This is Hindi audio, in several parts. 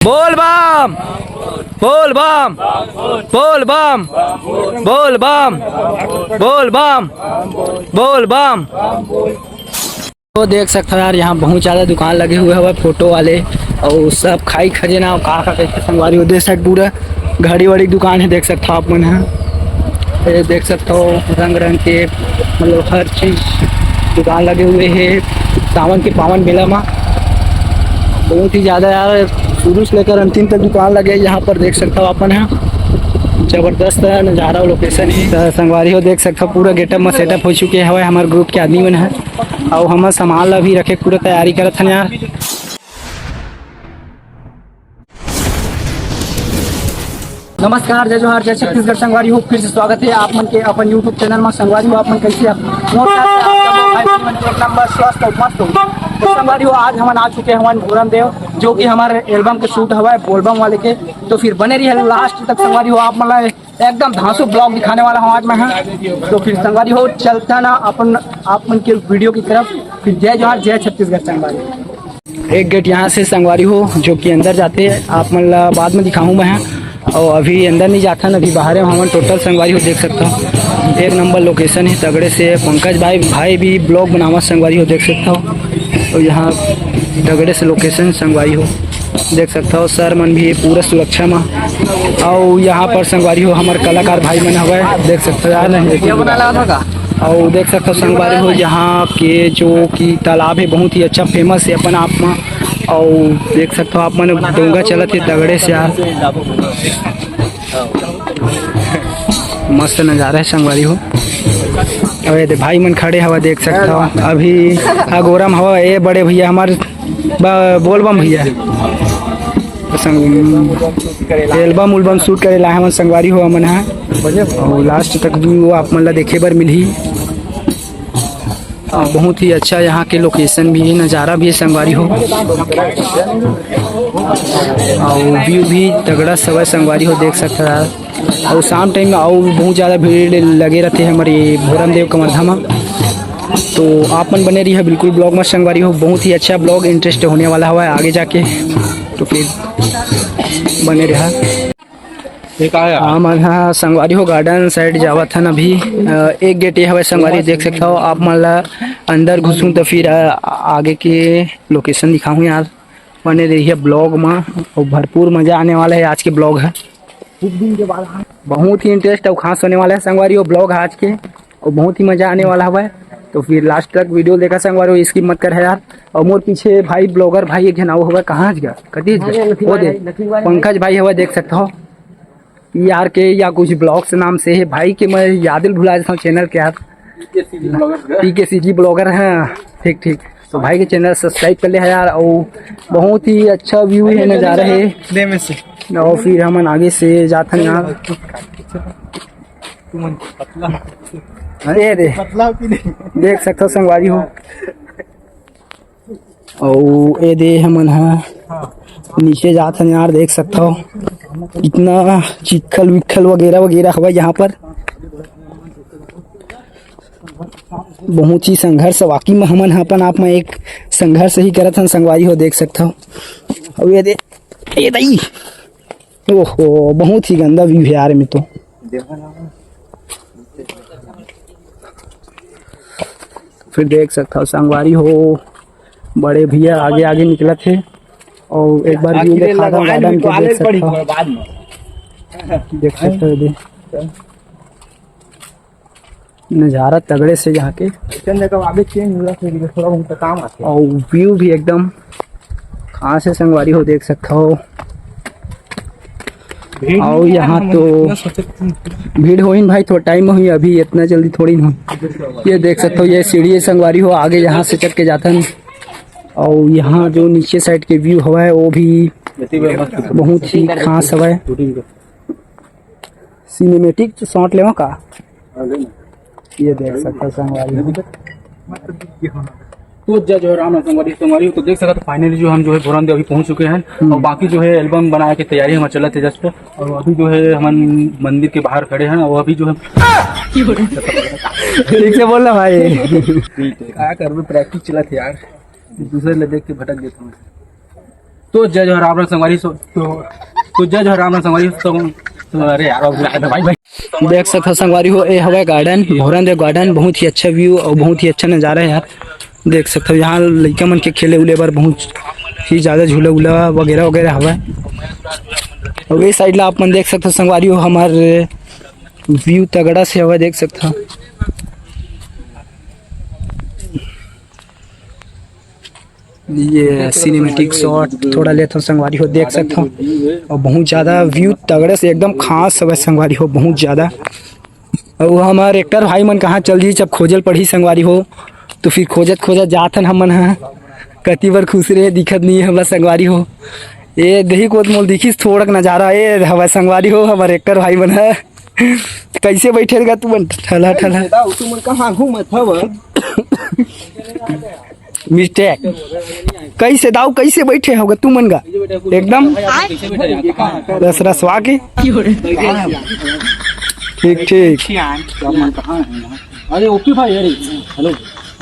बोल बम बोल बम बोल बम बोल बम बोल बम बोल बम। तो देख सकते हो यार, यहाँ बहुत ज़्यादा दुकान लगे हुए हैं फोटो वाले और सब खाई खजाना कहा कैसे संगवारी हो। देख सकते पूरा घड़ी वड़ी दुकान है, देख सकते हो आप मन है। ये देख सकते हो रंग रंग के मतलब हर चीज़ दुकान लगे हुए हैं सावन के पावन मेला में। बहुत ही ज़्यादा यार शुरू से लेकर अंतिम तक दुकान लगे यहाँ पर, देख सकते हो अपन है। जबरदस्त नज़ारा लोकेशन है संगवारी हो। देख सकते हो पूरा गेटअप में सेटअप हो चुके हैं हमारे ग्रुप के आदमी मन है और हम सामान ला भी रखे पूरा तैयारी करत हन यार। नमस्कार, जय जोहार, जय छत्तीसगढ़। संगवारी हो फिर से स्वागत है आप मन के अपन यूट्यूब चैनल में। संगवारी हो आप मन कैसे नंबर स्वस्थ और मस्त हो। तो संगवारी हो आज हम आ चुके हैं भोरम देव, जो कि हमारे एल्बम के शूट हुआ है बोलबम वाले के। तो फिर बने रही लास्ट तक संगवारी हो, आप मतलब एकदम धांसू ब्लॉग दिखाने वाला हूँ आज मैं है। तो फिर संगवारी हो चलता ना अपन आप मन के वीडियो की तरफ। फिर जय जोहार, जय छत्तीसगढ़। संगवारी एक गेट यहाँ से संगवारी हो जो कि अंदर जाते हैं, आप मतलब बाद में दिखाऊँ मैं और अभी अंदर नहीं जाता ना, अभी बाहर में हम टोटल संगवारी हो। देख सकता हूँ एक नंबर लोकेशन है तगड़े से। पंकज भाई भी ब्लॉग बनावा संगवारी हो, देख सकता हो। और यहाँ तगड़े से लोकेशन संगवारी हो, देख सकता हो। सर मन भी पूरा सुरक्षा में। और यहाँ पर संगवारी हो हमारे कलाकार भाई मन हवा, देख सकते हो यार। और देख सकते हो संगवारी हो यहाँ के जो कि तालाब है बहुत ही अच्छा फेमस है अपन आप में। और देख सकते हो आप मन डोंगा चलत है तगड़े से यार, मस्त नज़ारा है संगवारी हो। अरे भाई मन खड़े हवा, देख सकते हो। अभी अगोरम हवा ये बड़े भैया हमारे बोलबम भैया एल्बम उल्बम शूट करे ला हमन संगवारी हो मन है। और लास्ट तक भी वो आप मन देखे बर मिली। बहुत ही अच्छा यहाँ के लोकेशन भी है, नज़ारा भी है संगवारी हो। और व्यू भी तगड़ा सब संगवारी हो, देख सकते यार। और शाम टाइम में और बहुत ज़्यादा भीड़ लगे रहते हैं हमारे भोरम देव कमरधा में। तो आप मन बने रही है बिल्कुल ब्लॉग में संगवारी हो। बहुत ही अच्छा ब्लॉग इंटरेस्ट होने वाला हुआ है आगे जाके, तो फिर बने रहा। हाँ संगवारी हो गार्डन साइड जावत हन अभी। एक गेट ये हवा संगवारी, देख सकता हो आप मतलब अंदर घुसूँ तो फिर आगे के लोकेशन दिखाऊँ यार। बने रही है ब्लॉग में और भरपूर मज़ा आने वाला है। आज के ब्लॉग है कुछ दिन के बाद बहुत ही इंटरेस्ट और खास होने वाला है संगवारी हो ब्लॉग आज के, और बहुत ही मज़ा आने वाला हुआ है। तो फिर लास्ट तक वीडियो देखा संगवारी हो, स्किप मत कर है यार। और मोर पीछे भाई ब्लॉगर भाई एक जन हुआ कहाँ गया कभी वो दे पंकज भाई हुआ, देख सकता हो यार के या कुछ ब्लॉग्स नाम से है भाई के। मैं याद भुला देता हूँ चैनल के यार, PKCG ब्लॉगर हैं। ठीक ठीक, तो भाई के चैनल सब्सक्राइब कर ले है यार। और बहुत ही अच्छा व्यू है, नज़ारा है। और फिर हम आगे से जाते हैं यार। अरे देख सकते हो संगवारी हो। और ये दे हमन है नीचे जाते हैं यार, देख सकते हो इतना चिखल विखल वगैरह वगैरह हवा यहाँ पर। बहुत ही संघर्ष वाकई में हमन अपन आप में एक संघर्ष ही करत हन संगवारी हो, देख सकता हो। और ये दई ओहो बहुत ही गंदा व्यू है यार में। तो फिर देख सकता हो संगवारी हो बड़े भैया आगे आगे निकला थे। और एक बार व्यू देखा था गार्डन के, देख सकते हो देख सकते हो नज़ारा तगड़े से यहाँ के। और व्यू भी एकदम कहाँ से संगवारी हो, देख सकते हो। और यहाँ तो भीड़ हो ही भाई, थोड़ा टाइम में हुई अभी, इतना जल्दी थोड़ी ना हुई। ये देख सकते हो ये सीढ़ी संगवारी हो, आगे यहाँ से चढ़ के जाता है। और यहाँ जो नीचे साइड के व्यू हुआ है वो भी बहुत ही खास हुआ है। सिनेमेटिक शॉट लेवा का ये देख सकते हो संगवारी। तो जज हो राम संगवारी तो देख सकते फाइनली जो हम जो है भोरम देव अभी पहुंच चुके हैं। और बाकी जो है एल्बम बनाने की तैयारी हम चलत है जस्ट। और अभी जो है हम मंदिर के बाहर खड़े हैं और अभी जो है ठीक से बोल रहा भाई क्या कर प्रैक्टिस चलत है यार, दूसरे ले देख के भटक देता हूँ। तो जज हो राम संगवारी तो जज हो राम संगवारी तो अरे यार भाई भाई देख सकते हो संगवारी हो, ये हवा गार्डन भोरन देव गार्डन, बहुत ही अच्छा व्यू और बहुत ही अच्छा नज़ारा है यार। देख सकते हो यहाँ लड़का मन के खेले उले बार बहुत ही ज़्यादा झूला उला वगैरह वगैरह हवा। और ये साइड ला आप मन देख सकते हो संगवारी हो, हमारे व्यू तगड़ा से हवा देख सकते हो। ये सिनेमेटिक शॉट थोड़ा लेता हूँ संगवारी हो, देख सकते हो। और बहुत ज़्यादा व्यू तगड़े से एकदम खास है संगवारी हो, बहुत ज़्यादा। और वो हमारे एक्टर भाई मन कहाँ चल जी, जब खोजल पढ़ी संगवारी हो तो फिर खोजत खोजत जाथन हमन है कति बार खुश रहे, दिखत नहीं है हमारा संगवारी हो। ये दही को मोल दिखिस थोड़ा नज़ारा ये हवा संगवारी हो, हमारे एक्टर भाई मन है। कैसे बैठेगा तू मन ठला ठला कहाँ घूमत हव मिस्टेक कैसे दाऊ कैसे बैठे होगा तू मन का एकदम रस रसवा के ठीक ठीक। अरे ओके भाई, अरे हेलो,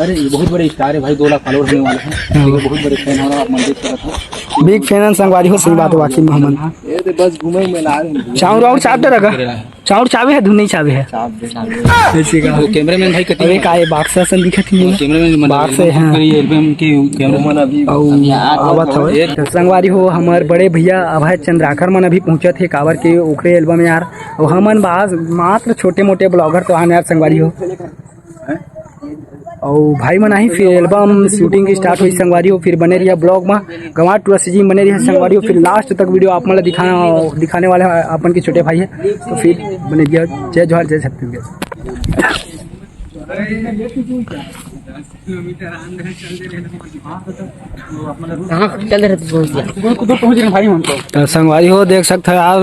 अरे ये बहुत बड़े स्टार है भाई, 2 लाख फॉलोअर होने वाले हैं, बहुत बड़े फैन हो रहा आप मंदिर तरफ बिग फैन संगवारी हो, सही बात है वाकई मोहम्मद। ये तो बस घूमे में ला रहे चाउर और चाप दे रखा चाउर चावे है धुनी चावे है ऐसे का कैमरामैन भाई कति अरे काय बाक्सा सन दिखत नहीं कैमरामैन बाक्स है हाँ। एल्बम के कैमरामैन अभी आवत हो संगवारी हो, हमारे बड़े भैया अभय चंद्राकर मन अभी पहुंचे थे कावर के ओखरे एल्बम यार। और हमन बाज मात्र छोटे मोटे ब्लॉगर तो आने यार संगवारी हो। और भाई मन आई फिर एल्बम शूटिंग की स्टार्ट हुई संगवारी हो, फिर बने रही ब्लॉग में गंवार टूर सीजी बने रही संगवारी हो। फिर लास्ट तक वीडियो आप मतलब दिखाने वाले अपन के छोटे भाई है, तो फिर बने गया। जय जोहार जय छत्तीसगढ़। तो संगवारी हो देख सकते हो यार,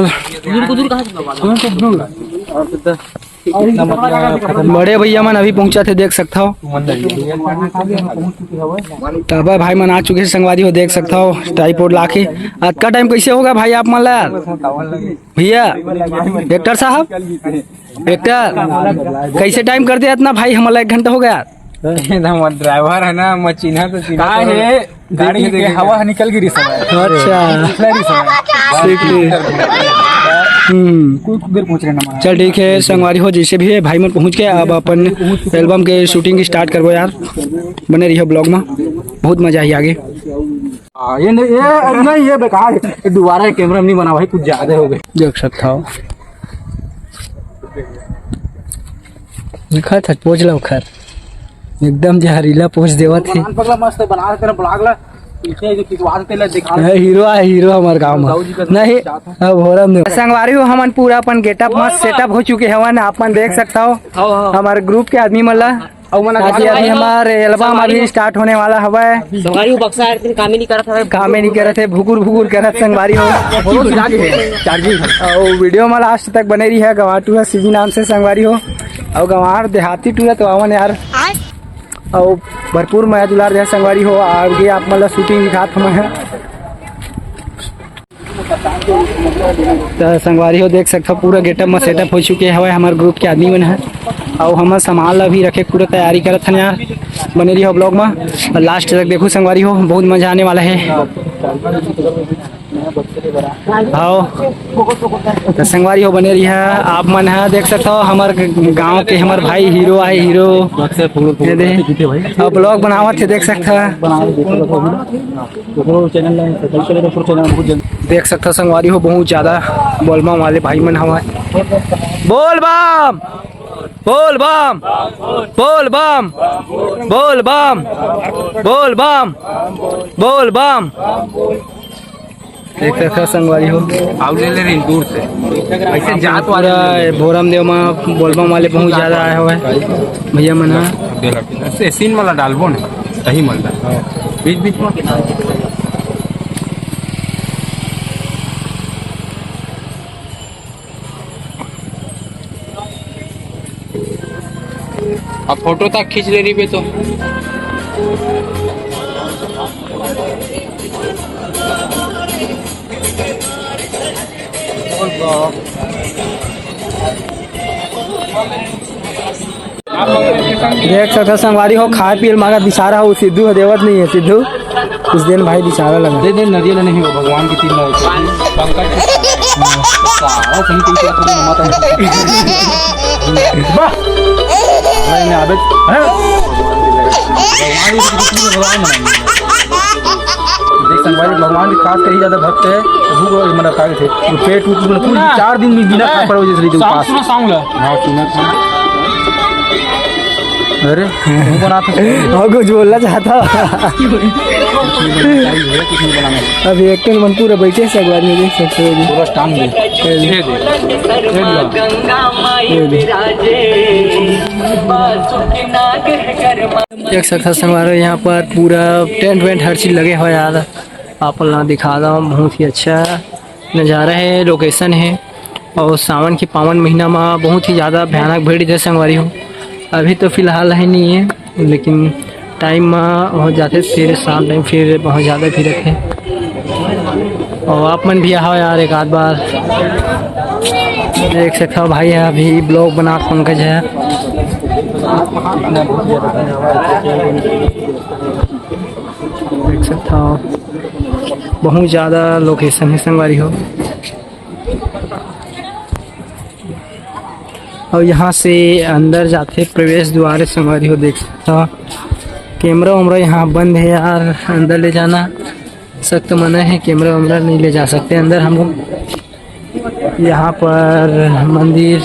बड़े भैया मन अभी पहुंचा थे देख सकता हो। तब भाई मन आ चुके हैं संगवारी हो, देख सकता हो ट्राइपॉड लाके। आज का टाइम कैसे होगा भाई आप मान ला भैया एक्टर साहब, एक्टर कैसे टाइम कर दिया इतना भाई, हमारा 1 घंटा हो गया। ड्राइवर है ना मचीना तो चिन्हा है गाड़ी के हवा निकल गिरी समय। अच्छा कुछ देर पहुंच रहे ना। चल ठीक है संगवारी हो, जैसे भी है भाई मन पहुंच के अब अपन एल्बम के शूटिंग स्टार्ट करबो यार। बने रहिए ब्लॉग में, बहुत मजा आई आगे। ये नहीं ये बेकार है, दोबारा कैमरा नहीं बना भाई, कुछ ज्यादा हो गए देख सकता हो। लिखा था पोज लो खर एकदम जहरीला पोज देवा थे। मस्त बना तेरा ब्लॉग ला हीरो है, हीरो हमारे गाँव में नहीं भोरम संगवारी हो। हमन पूरा अपन गेटअप मस्त सेटअप हो चुके हवन, अपन देख सकता हो हमारे ग्रुप के आदमी मतलब। अभी हमारे एल्बम अभी स्टार्ट होने वाला हवा है। काम नहीं कर रहे थे, भुकुर भुकुर कर रहे संगवारी हो। और वीडियो में लास्ट तक बने रही है। गंवार टूर सीजी नाम से संगवारी हो, और गंवार देहाती टूर तो आवन यार। और भरपूर मजा दुलार दे संगवारी हो, आगे आप मतलब शूटिंग दिखात हम है तो संगवारी हो देख सकते हो पूरा गेटअप में सेटअप हो चुके हवा हमारे ग्रुप के आदमी मन है। और हम सामान ला भी रखे पूरा तैयारी करत हन यार। बने रही हो ब्लॉग में और लास्ट तक देखो संगवारी हो, बहुत मजा आने वाला है। आओ तो संगवारी हो बने रही है आप मन है, देख सकते हो हमारे गांव के हमारे भाई हीरो आए हीरो ब्लॉग बनावत थे देख सकते हो। देख सकते हो संगवारी हो, बहुत ज्यादा बोलबम वाले भाई मन हवा। बोल बम बोल बम बोल बम बोल बम बोल बम बोल बम। देख सकते हो संगवारी हो दूर से ऐसे जात वाला भोरम देव में बोलबम वाले बहुत ज्यादा आए हुए भैया मन। सीन वाला डालबो ना सही मिलता बीच बीच में। अब फोटो तक खींच ले रही पे तो देख सकते संगवारी हो, खाए पी मांगा दिशा रहा हो। सिद्धू देवत नहीं है, सिद्धू कुछ दिन भाई बेचारा लगा। दे दे नरियल नहीं हो भगवान की तीन पंकज सारा सही तरीके से माता वाह भाई ने आबे है भगवान देख संगवारी भगवान की खास करी ज्यादा भक्त है भूख मतलब खाए थे तो पेट टूट पूरी 4 दिन में बिना खा पर वजह से पास हां सुना था अरे वो बनाते और कुछ बोलना चाहता अभी एक मन पूरा बैठे संगवारी में देख सकते हो पूरा टांग दे देख सकते संगवारी यहाँ पर पूरा टेंट वेंट हर चीज़ लगे हुए यार आप लोग दिखा रहा हूँ बहुत ही अच्छा नज़ारा है लोकेशन है और सावन के पावन महीना में बहुत ही ज़्यादा भयानक भीड़ है संगवारी हो अभी तो फ़िलहाल है नहीं है लेकिन टाइम हो जाते फिर शाम टाइम फिर बहुत ज़्यादा भीड़ है और आप मन भी आओ यार एक आध बार देख सकते हो भाई है अभी ब्लॉग बना पंकज है देख सकते हो बहुत ज़्यादा लोकेशन है संगवारी हो और यहाँ से अंदर जाते प्रवेश द्वार संगवारी हो देख सकता हो कैमरा वैमरा यहाँ बंद है यार अंदर ले जाना सख्त मना है कैमरा वैमरा नहीं ले जा सकते अंदर हम लोग यहाँ पर मंदिर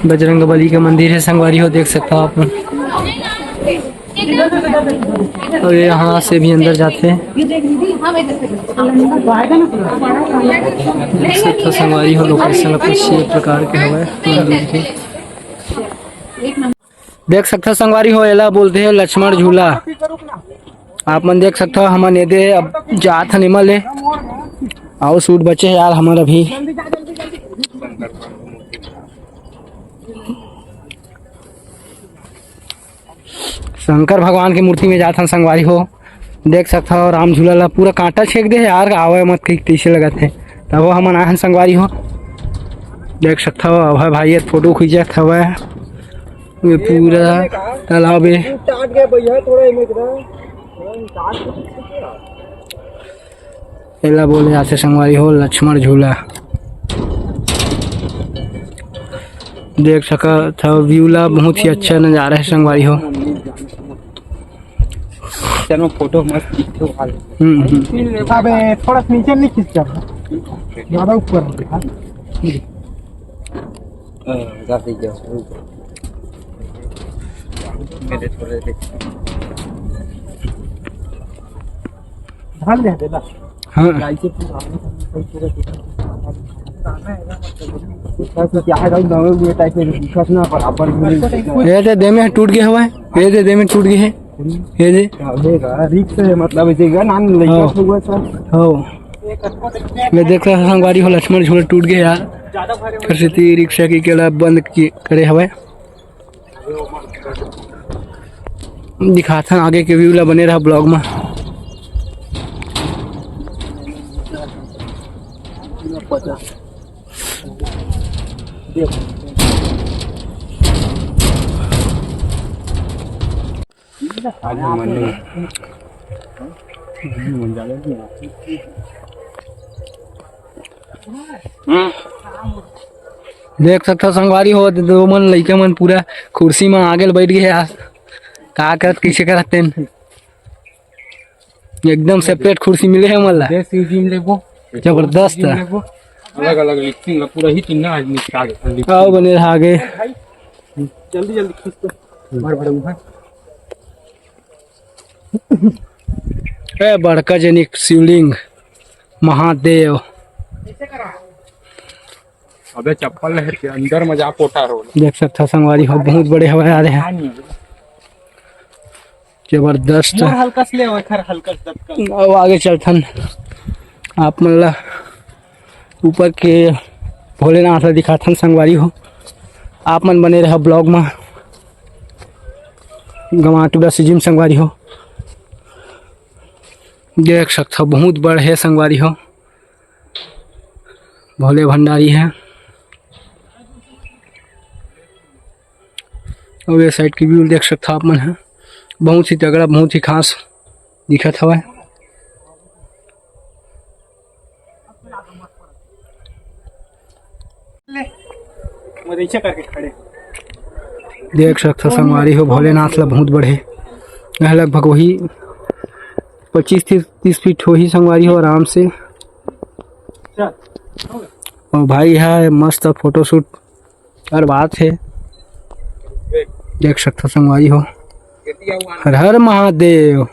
बजरंगबली का मंदिर है संगवारी हो देख सकता हो आप और यहाँ से भी अंदर जाते हैं तो संगवारी हो लोकेशन कुछ प्रकार के हवे मंदिर के देख सकते संगवारी हो एला बोलते हैं लक्ष्मण झूला आप मन देख सकते हो हमारे नेदे अब जात निमल है आओ सूट बचे यार हमारा भी शंकर भगवान की मूर्ति में जाता संगवारी हो देख सकता हो राम झूला ला पूरा कांटा छेक दे यार आवे मत कहीं कैसे लगत है तब वो हम आए संगवारी हो देख सकता हो अब भाई फोटो खींचत हवे ये पूरा तालाब है एला बोले आते संगवारी हो लक्ष्मण झूला देख सका था व्यू ला बहुत ही अच्छा नज़ारा है संगवारी हो चलो फोटो मस्त खींचो अबे थोड़ा नीचे नहीं खींच ज़्यादा ऊपर मेरे थोड़े ढाल दे देना हाँ ये दे में टूट गया हुआ है ये दे में टूट गया है ये दे रिक्स है मतलब ऐसे नान लइका हुआ सर हो मैं देख रहा संगवारी हो लक्ष्मण झूला टूट गया यार फिर से रिक्शा की केला बंद करे हवे दिखाता आगे के व्यू ला बने रहा ब्लॉग में देख सकता संगवारी हो दो मन लइका मन पूरा कुर्सी में आगे बैठ गए यार का करत कैसे करते एकदम सेपरेट कुर्सी मिले है मला जबरदस्त अलग अलग लिखिंग पूरा ही तीन आदमी आगे आओ बने रहा आगे जल्दी जल्दी खींच तो भर भर मुंह ए बड़का जनिक शिवलिंग महादेव अबे चप्पल है के अंदर में जा पोटा रो देख सकता संगवारी हो बहुत बड़े हवा आ रहे हैं जबरदस्त हल्का से ले खर हल्का से अब आगे चलथन आप मतलब ऊपर के भोलेनाथ दिखाथन संगवारी हो आप मन बने रहा ब्लॉग में गमाटूरा सिजिम संगवारी हो देख सकते हो बहुत बड़ा है संगवारी हो भोले भंडारी है और ये साइड की व्यू देख सकते हो आप मन है बहुत ही तगड़ा बहुत ही खास दिखत हवा है। करके खड़े देख सकते हो संगवारी हो भोलेनाथ ला बहुत बड़े यह लगभग वही 25-30 फीट हो ही संगवारी हो आराम से। और भाई है मस्त फोटोशूट हर बात है देख सकते हो संगवारी हो। हर हर महादेव।